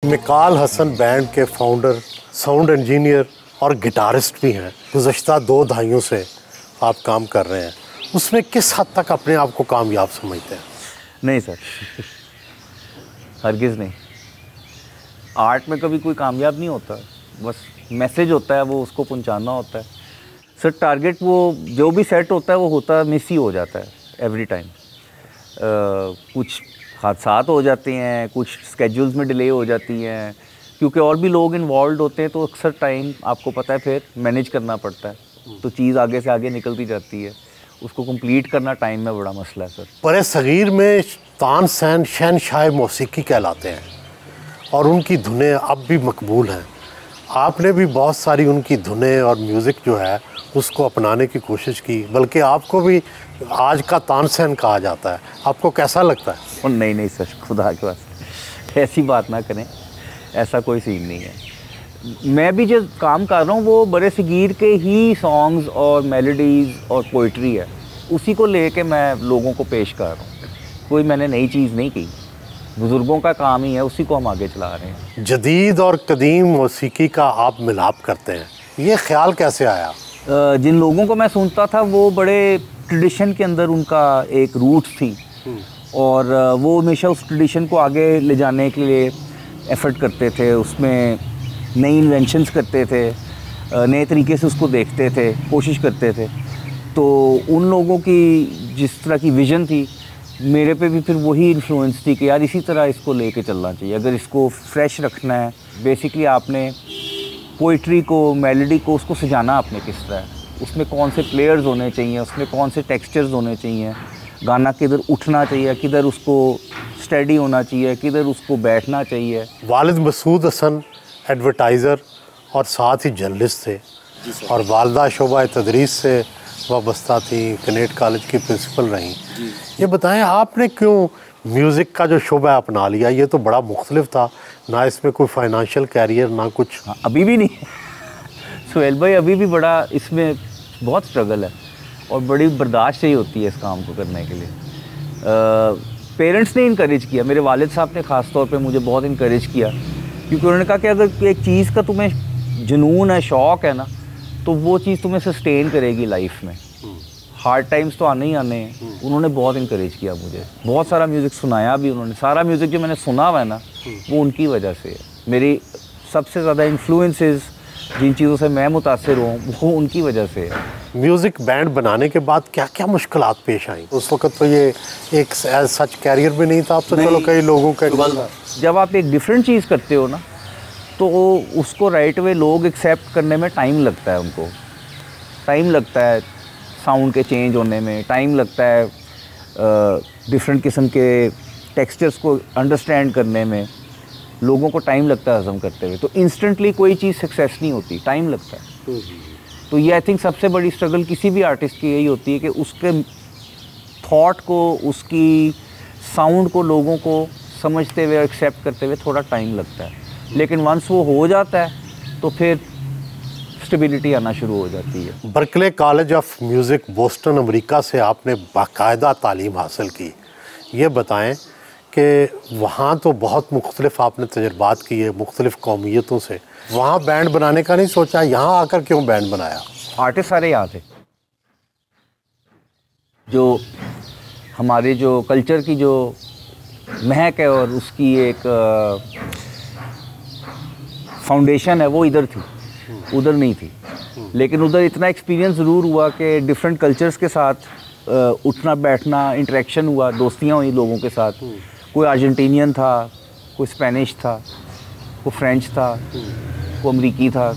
Mikaal Hasan band के founder, sound engineer और guitarist भी हैं। गुज़श्ता 2 दहाइयों से आप काम कर रहे हैं, उसमें किस हद तक अपने आप को कामयाब समझते हैं? नहीं सर, हरगिज़ नहीं। आर्ट में कभी कोई कामयाब नहीं होता, बस मैसेज होता है, वो उसको पहुंचाना होता है। सर टारगेट वो जो भी सेट होता है वो होता मिस ही हो जाता है एवरी टाइम। कुछ हादसात हो जाते हैं, कुछ स्केड्यूल्स में डिले हो जाती हैं, क्योंकि और भी लोग इन्वॉल्व होते हैं, तो अक्सर टाइम आपको पता है फिर मैनेज करना पड़ता है, तो चीज़ आगे से आगे निकलती जाती है। उसको कंप्लीट करना टाइम में बड़ा मसला है सर। बड़े सगीर में तानसेन शहनशाह मौसीकी कहलाते हैं और उनकी धुनें अब भी मकबूल हैं। आपने भी बहुत सारी उनकी धुनें और म्यूज़िक जो है उसको अपनाने की कोशिश की, बल्कि आपको भी आज का तानसेन कहा जाता है। आपको कैसा लगता है? और नहीं सर, खुदा के वास्ते ऐसी बात ना करें, ऐसा कोई सीन नहीं है। मैं भी जो काम कर रहा हूँ वो बड़े सगीर के ही सॉन्ग्स और मेलोडीज़ और पोइट्री है, उसी को लेके मैं लोगों को पेश कर रहा हूँ। कोई मैंने नई चीज़ नहीं की, बुज़ुर्गों का काम ही है, उसी को हम आगे चला रहे हैं। जदीद और कदीम मौसीकी का आप मिलाप करते हैं, ये ख्याल कैसे आया? जिन लोगों को मैं सुनता था वो बड़े ट्रेडिशन के अंदर उनका एक रूट्स थी, और वो हमेशा उस ट्रेडिशन को आगे ले जाने के लिए एफ़र्ट करते थे, उसमें नई इन्वेंशंस करते थे, नए तरीके से उसको देखते थे, कोशिश करते थे। तो उन लोगों की जिस तरह की विज़न थी, मेरे पे भी फिर वही इन्फ्लुएंस थी कि यार इसी तरह इसको लेके चलना चाहिए। अगर इसको फ्रेश रखना है, बेसिकली आपने पोइट्री को, मेलोडी को, उसको सजाना आपने किस तरह है, उसमें कौन से प्लेयर्स होने चाहिए, उसमें कौन से टेक्सचर्स होने चाहिए, गाना किधर उठना चाहिए, किधर उसको स्टेडी होना चाहिए, किधर उसको बैठना चाहिए। वालिद मसूद हसन एडवर्टाइज़र और साथ ही जर्नलिस्ट थे, और वालदा शोबा तदरीस से वाबस्ता थी, कनेट कॉलेज की प्रिंसिपल रहीं। ये बताएं आपने क्यों म्यूज़िक का जो शोबा अपना लिया? ये तो बड़ा मुख्तलिफ था, ना इसमें कोई फाइनेंशियल कैरियर ना कुछ। हाँ, अभी भी नहीं सुहेल भाई, अभी भी बड़ा इसमें बहुत स्ट्रगल है और बड़ी बर्दाश्त चाहिए होती है इस काम को करने के लिए। पेरेंट्स ने इनकरेज किया, मेरे वालिद साहब ने ख़ास तौर पे मुझे बहुत इनकरेज किया, क्योंकि उन्होंने कहा कि अगर एक चीज़ का तुम्हें जुनून है, शौक़ है ना, तो वो चीज़ तुम्हें सस्टेन करेगी लाइफ में। हार्ड टाइम्स तो आने ही आने हैं। उन्होंने बहुत इनकरेज किया मुझे, बहुत सारा म्यूज़िक सुनाया भी उन्होंने। सारा म्यूज़िक जो मैंने सुना हुआ है ना, वो उनकी वजह से है। मेरी सबसे ज़्यादा इन्फ्लुएंसेस, जिन चीज़ों से मैं मुतासिर हूँ, वो उनकी वजह से है। म्यूज़िक बैंड बनाने के बाद क्या क्या मुश्किलात पेश आई? उस वक्त तो ये एक सच कैरियर भी नहीं था, अब तो चलो कई लोगों का। जब आप एक डिफरेंट चीज़ करते हो ना, तो उसको राइट वे लोग एक्सेप्ट करने में टाइम लगता है, उनको टाइम लगता है साउंड के चेंज होने में, टाइम लगता है डिफरेंट किस्म के टेक्सचर्स को अंडरस्टैंड करने में, लोगों को टाइम लगता है हज़म करते हुए। तो इंस्टेंटली कोई चीज़ सक्सेस नहीं होती, टाइम लगता है। तो ये आई थिंक सबसे बड़ी स्ट्रगल किसी भी आर्टिस्ट की यही होती है कि उसके थॉट को, उसकी साउंड को लोगों को समझते हुए, एक्सेप्ट करते हुए थोड़ा टाइम लगता है। लेकिन वंस वो हो जाता है तो फिर स्टेबिलिटी आना शुरू हो जाती है। Berkeley college of music, Boston, America से आपने बाकायदा तालीम हासिल की। ये बताएं कि वहाँ तो बहुत मुख्तलिफ आपने तजर्बात किए मुख्तलिफ कौमियतों से, वहाँ बैंड बनाने का नहीं सोचा? यहाँ आकर क्यों बैंड बनाया? आर्टिस्ट सारे यहाँ थे, जो हमारे जो कल्चर की जो महक है और उसकी एक फाउंडेशन है, वो इधर थी, उधर नहीं थी। लेकिन उधर इतना एक्सपीरियंस ज़रूर हुआ कि डिफरेंट कल्चर्स के साथ उठना बैठना, इंटरेक्शन हुआ, दोस्तियाँ हुई लोगों के साथ। कोई अर्जेंटीनियन था, कोई स्पेनिश था, कोई फ्रेंच था, कोई अमरीकी था।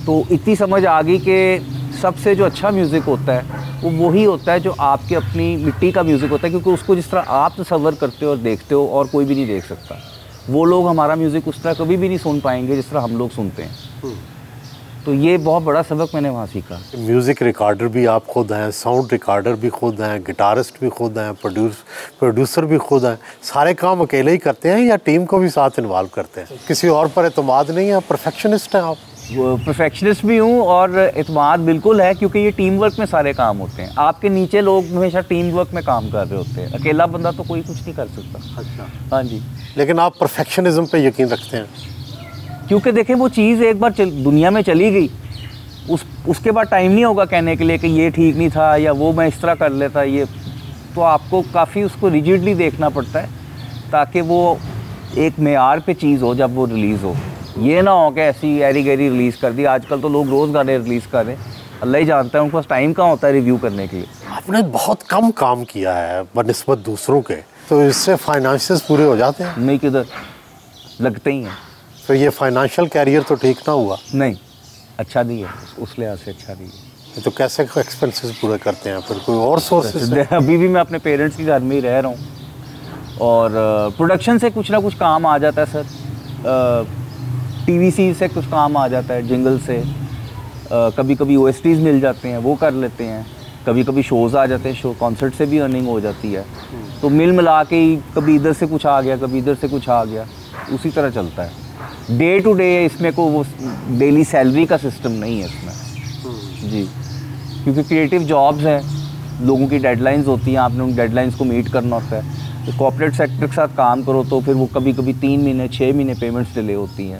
तो इतनी समझ आ गई कि सबसे जो अच्छा म्यूज़िक होता है वो वही होता है जो आपके अपनी मिट्टी का म्यूज़िक होता है, क्योंकि उसको जिस तरह आप तसव्वुर करते हो और देखते हो और कोई भी नहीं देख सकता। वो लोग हमारा म्यूज़िक उस तरह कभी भी नहीं सुन पाएंगे जिस तरह हम लोग सुनते हैं। तो ये बहुत बड़ा सबक मैंने वहाँ सीखा। म्यूज़िक रिकॉर्डर भी आप खुद हैं, साउंड रिकॉर्डर भी खुद हैं, गिटारिस्ट भी खुद हैं, प्रोड्यूसर भी खुद हैं। सारे काम अकेले ही करते हैं या टीम को भी साथ इन्वॉल्व करते हैं? किसी और पर एतमाद नहीं है, परफेक्शनिस्ट हैं आप? परफेक्शनिस्ट भी हूँ और एतमाद बिल्कुल है, क्योंकि ये टीम वर्क में सारे काम होते हैं। आपके नीचे लोग हमेशा टीम वर्क में काम कर रहे होते हैं, अकेला बंदा तो कोई कुछ नहीं कर सकता। अच्छा। हाँ जी। लेकिन आप परफेक्शनिज्म पे यकीन रखते हैं? क्योंकि देखें वो चीज़ एक बार दुनिया में चली गई, उसके बाद टाइम नहीं होगा कहने के लिए कि ये ठीक नहीं था या वो मैं इस तरह कर लेता। ये तो आपको काफ़ी उसको रिजिडली देखना पड़ता है ताकि वो एक मेयार पे चीज़ हो जब वो रिलीज़ हो। ये ना हो कि ऐसी एरी गैरी रिलीज़ कर दी। आजकल तो लोग रोज़ गाने रिलीज़ कर रहे हैं, अल्लाह ही जानता है उनके पास टाइम कहाँ होता है रिव्यू करने के लिए। आपने बहुत कम काम किया है बनिस्बत दूसरों के, तो इससे फाइनेंशियल्स पूरे हो जाते हैं? नहीं, किधर लगते ही हैं। तो ये फाइनेंशियल कैरियर तो ठीक ना हुआ? नहीं, अच्छा नहीं है, उस लिहाज से अच्छा नहीं है। तो कैसे एक्सपेंसेस पूरे करते हैं फिर? कोई और सोर्सेज? अभी भी मैं अपने पेरेंट्स के घर में ही रह रहा हूँ और प्रोडक्शन से कुछ ना कुछ काम आ जाता है सर। टीवीसी से कुछ काम आ जाता है, जिंगल से, कभी कभी ओएसटीज मिल जाते हैं, वो कर लेते हैं। कभी कभी शोज़ आ जाते हैं, शो कॉन्सर्ट से भी अर्निंग हो जाती है। तो मिल मिला के ही कभी इधर से कुछ आ गया, कभी इधर से कुछ आ गया, उसी तरह चलता है। डे टू डे इसमें को वो डेली सैलरी का सिस्टम नहीं है इसमें जी, क्योंकि क्रिएटिव जॉब्स हैं, लोगों की डेडलाइंस होती हैं, आपने उन डेडलाइंस को मीट करना होता है। तो कॉर्पोरेट सेक्टर के साथ काम करो तो फिर वो कभी कभी 3 महीने 6 महीने पेमेंट्स डिले होती हैं।